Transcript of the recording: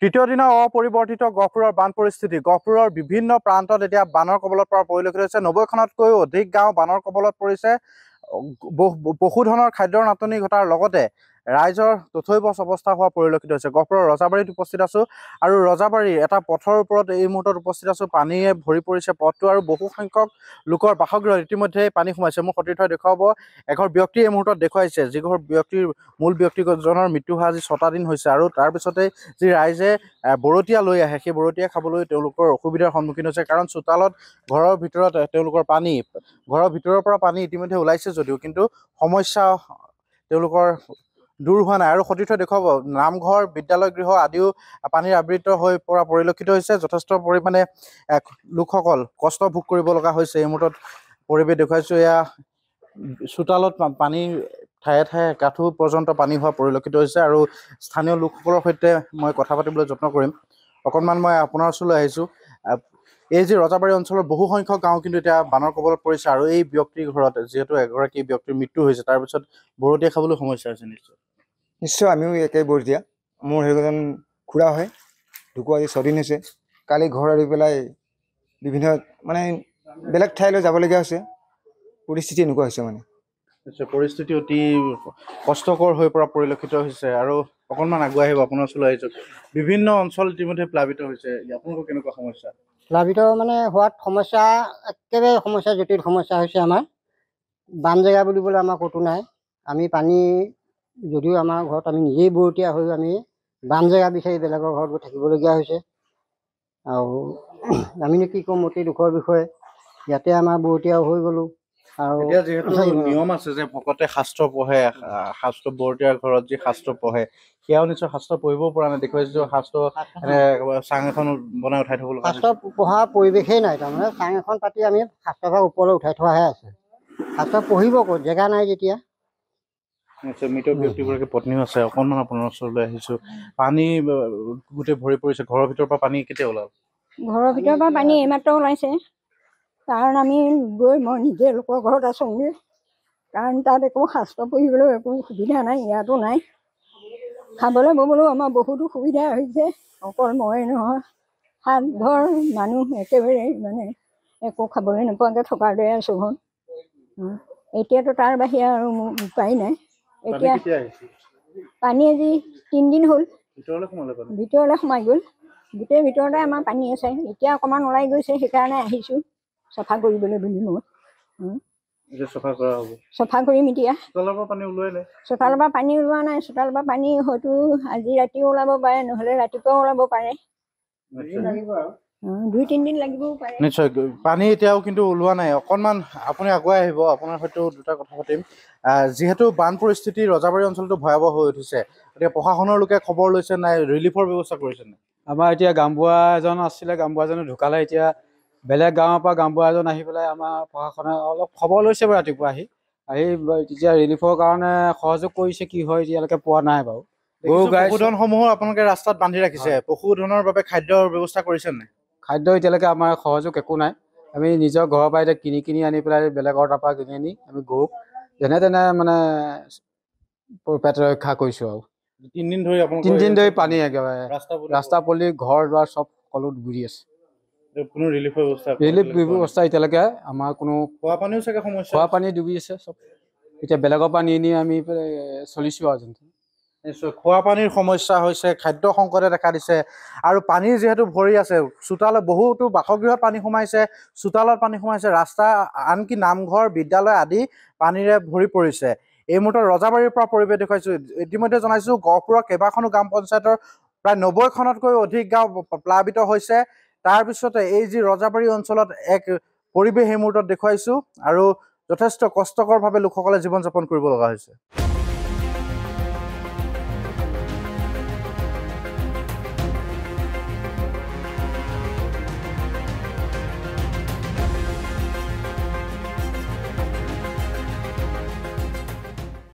তৃতীয় দিনৰ অপৰিৱৰ্তিত গহপুৰৰ বান পৰিস্থিতি। গহপুৰৰ বিভিন্ন প্ৰান্তত এতিয়া বানৰ কবলত পৰা পৰিলক্ষিত হৈছে। ৯০খনতকৈও অধিক গাঁও বানৰ কবলত পৰিছে। পশুধনৰ খাদ্যৰ নাটনি ঘটাৰ লগতে ৰাইজৰ তথৈবচ অৱস্থা হোৱা পৰিলক্ষিত হৈছে। গহপুৰৰ ৰজাবাৰীত উপস্থিত আছো আৰু ৰজাবাৰীৰ এটা পথৰ ওপৰত এই মুহূৰ্তত উপস্থিত আছো। পানীয়ে ভৰি পৰিছে পথটো আৰু বহু সংখ্যক লোকৰ বাসগৃহত ইতিমধ্যে পানী সোমাইছে। মোক সতীৰ্থই দেখুৱাব এঘৰ ব্যক্তি এই মুহূৰ্তত দেখুৱাইছে, যিঘৰ ব্যক্তিৰ মূল ব্যক্তিজনৰ মৃত্যু হোৱা আজি 6টা দিন হৈছে আৰু তাৰ পিছতে যি ৰাইজে বৰতীয়া লৈ আহে, সেই বৰতীয়া খাবলৈ তেওঁলোকৰ অসুবিধাৰ সন্মুখীন হৈছে। কাৰণ চোতালত ঘৰৰ ভিতৰত তেওঁলোকৰ পানী, ঘৰৰ ভিতৰৰ পৰা পানী ইতিমধ্যে ওলাইছে যদিও কিন্তু সমস্যা তেওঁলোকৰ দূৰ হোৱা নাই। আৰু সতীৰ্থই দেখুৱাব নামঘৰ, বিদ্যালয় গৃহ আদিও পানীৰ আবৃত হৈ পৰা পৰিলক্ষিত হৈছে। যথেষ্ট পৰিমাণে লোকসকল কষ্ট ভোগ কৰিব লগা হৈছে। এই মুহূৰ্তত পৰিৱেশ দেখুৱাইছোঁ, এয়া চোতালত পানী ঠায়ে ঠায়ে গাঁঠু পৰ্যন্ত পানী হোৱা পৰিলক্ষিত হৈছে। আৰু স্থানীয় লোকসকলৰ সৈতে মই কথা পাতিবলৈ যত্ন কৰিম। অকণমান মই আপোনাৰ ওচৰলৈ আহিছোঁ। এই যি ৰজাবাৰী অঞ্চলৰ বহু সংখ্যক গাঁও কিন্তু এতিয়া বানৰ কবলত পৰিছে আৰু এই ব্যক্তিৰ ঘৰত যিহেতু এগৰাকী ব্যক্তিৰ মৃত্যু হৈছে, তাৰপিছত বৰতীয়া খাবলৈ সমস্যা হৈছে। নিশ্চয় আমিও একে বৰতীয়া। মোৰ সেইজন খুৰা হয়, ঢুকুৱা আজি 6 দিন হৈছে। কালি ঘৰ এৰি পেলাই বিভিন্ন মানে বেলেগ ঠাইলৈ যাবলগীয়া হৈছে। পৰিস্থিতি এনেকুৱা হৈছে মানে পৰিস্থিতি অতি কষ্টকৰ হৈ পৰা পৰিলক্ষিত হৈছে। আৰু অকণমান আগুৱাই আহিব, আপোনাৰ ওচৰলৈ আহিছোঁ। বিভিন্ন অঞ্চল ইতিমধ্যে প্লাবিত হৈছে, আপোনালোকৰ কেনেকুৱা সমস্যা? প্লাবিত মানে হোৱাত সমস্যা, একেবাৰে সমস্যা, জটিল সমস্যা হৈছে আমাৰ। বান জেগা বুলিবলৈ আমাৰ ক'তো নাই। আমি পানী যদিও আমাৰ ঘৰত আমি নিজেই বৰতীয়া হৈ আমি বান জেগা বিচাৰি বেলেগৰ ঘৰত গৈ থাকিবলগীয়া হৈছে। আৰু আমিনো কি ক'ম অতি দুখৰ বিষয়ে। ইয়াতে আমাৰ বৰতীয়া হৈ গ'লোঁ। আৰু এতিয়া যিহেতু নিয়ম আছে যে ভকতে শাস্ত্ৰ পঢ়ে, শাস্ত্ৰ বৰতীয়াৰ ঘৰত যি শাস্ত্ৰ পঢ়ে সেয়াও নিশ্চয় শাস্ত্ৰ পঢ়িব পৰা নাই। দেখুৱাইছো শাস্ত্ৰ চাং এখন বনাই উঠাই থব লগা। শাস্ত্ৰ পঢ়াৰ পৰিৱেশেই নাই। তাৰমানে চাং এখন পাতি আমি শাস্ত্ৰভাগ ওপৰলৈ উঠাই থোৱাহে আছে। শাস্ত্ৰ পঢ়িব ক'ত, জেগা নাই যেতিয়া। নিশ্চয় মৃত ব্যক্তিগৰাকী পত্নীও আছে। অকণমান আপোনাৰ ওচৰলৈ আহিছোঁ। পানী গোটেই ভৰি পৰিছে। ঘৰৰ ভিতৰৰ পৰা পানী কেতিয়া ওলাল? ঘৰৰ ভিতৰৰ পৰা পানী এইমাত্ৰ ওলাইছে। কাৰণ আমি মই নিজে লোকৰ ঘৰত আছোঁগৈ। কাৰণ তাত একো শাস্ত্ৰ পঢ়িবলৈ একো সুবিধা নাই, ইয়াতো নাই। খাবলৈ ব'বলৈও আমাৰ বহুতো সুবিধা হৈছে। অকল মই নহয়, 7 ঘৰ মানুহ একেবাৰে মানে একো খাবলৈ নোপোৱাকৈ থকাৰ দৰে আছোঁ ঘৰত। এতিয়াতো তাৰ বাহিৰে আৰু মোৰ উপায় নাই। এতিয়া পানী আজি 3 দিন হ'ল ভিতৰলৈ সোমাই গ'ল। গোটেই ভিতৰতে আমাৰ পানী আছে। এতিয়া অকণমান ওলাই গৈছে, সেইকাৰণে আহিছোঁ চফা কৰিবলৈ বুলি। মই চফা কৰিম এতিয়া। চোতালৰ পৰা পানী ওলোৱা নাই। চোতালৰ পৰা পানী হয়তো আজি ৰাতিও ওলাব পাৰে, নহ'লে ৰাতিপুৱাও ওলাব পাৰে। 2-3 দিন লাগিবও পাৰে। নিশ্চয় পানী এতিয়াও কিন্তু ওলোৱা নাই। অকণমান আপুনি আগুৱাই আহিব, আপোনাৰ হয়তো দুটা কথা পাতিম। যিহেতু বান পৰিস্থিতি ৰজাবাৰী অঞ্চলটো ভয়াৱহ হৈ উঠিছে, গতিকে প্ৰশাসনৰ লোকে খবৰ লৈছে নাই, ৰিলিফৰ ব্যৱস্থা কৰিছে নাই? আমাৰ এতিয়া গাঁওবুঢ়া এজন আছিলে, গাঁওবুঢ়াজনে ঢুকালে। এতিয়া বেলেগ গাঁৱৰ পৰা গাঁওবুঢ়া এজন আহি পেলাই আমাৰ প্ৰশাসনে অলপ খবৰ লৈছে বাৰু। ৰাতিপুৱা আহি তেতিয়া ৰিলিফৰ কাৰণে সহযোগ কৰিছে। কি হয় এতিয়ালৈকে পোৱা নাই বাৰু। পশুধনসমূহো আপোনালোকে ৰাস্তাত বান্ধি ৰাখিছে। পশুধনৰ বাবে খাদ্যৰ ব্যৱস্থা কৰিছে নাই? খাদ্য এতিয়ালৈকে আমাৰ সহযোগ একো নাই। আমি নিজৰ ঘৰৰ পৰা এতিয়া কিনি আনি পেলাই বেলেগৰ তাৰপৰা কিনি আনি আমি গৰুক যেনে তেনে মানে পেট ৰক্ষা কৰিছোঁ। আৰু 3 দিন ধৰি 3 দিন ধৰি পানী একেবাৰে ৰাস্তা পদূলি ঘৰ দুৱাৰ চব সকলো ডুবি আছে। কোনো ৰিলিফ ব্যৱস্থা এতিয়ালৈকে আমাৰ কোনো। খোৱা পানীও চাগে সমস্যা, খোৱা পানী ডুবি আছে চব। এতিয়া বেলেগৰ পৰা নি আমি চলিছোঁ আৰু। নিশ্চয় খোৱা পানীৰ সমস্যা হৈছে, খাদ্য সংকটে দেখা দিছে। আৰু পানীৰ যিহেতু ভৰি আছে, চোতালত বহুতো বাসগৃহত পানী সোমাইছে, চোতালত পানী সোমাইছে, ৰাস্তা আনকি নামঘৰ, বিদ্যালয় আদি পানীৰে ভৰি পৰিছে। এই মুহূৰ্তত ৰজাবাৰীৰ পৰা পৰিৱেশ দেখুৱাইছোঁ। ইতিমধ্যে জনাইছোঁ গহপুৰৰ কেইবাখনো গ্ৰাম পঞ্চায়তৰ প্ৰায় 90খনতকৈ অধিক গাঁও প্লাবিত হৈছে। তাৰপিছতে এই যি ৰজাবাৰী অঞ্চলত এক পৰিৱেশ এই মুহূৰ্তত দেখুৱাইছোঁ আৰু যথেষ্ট কষ্টকৰভাৱে লোকসকলে জীৱন যাপন কৰিব লগা হৈছে।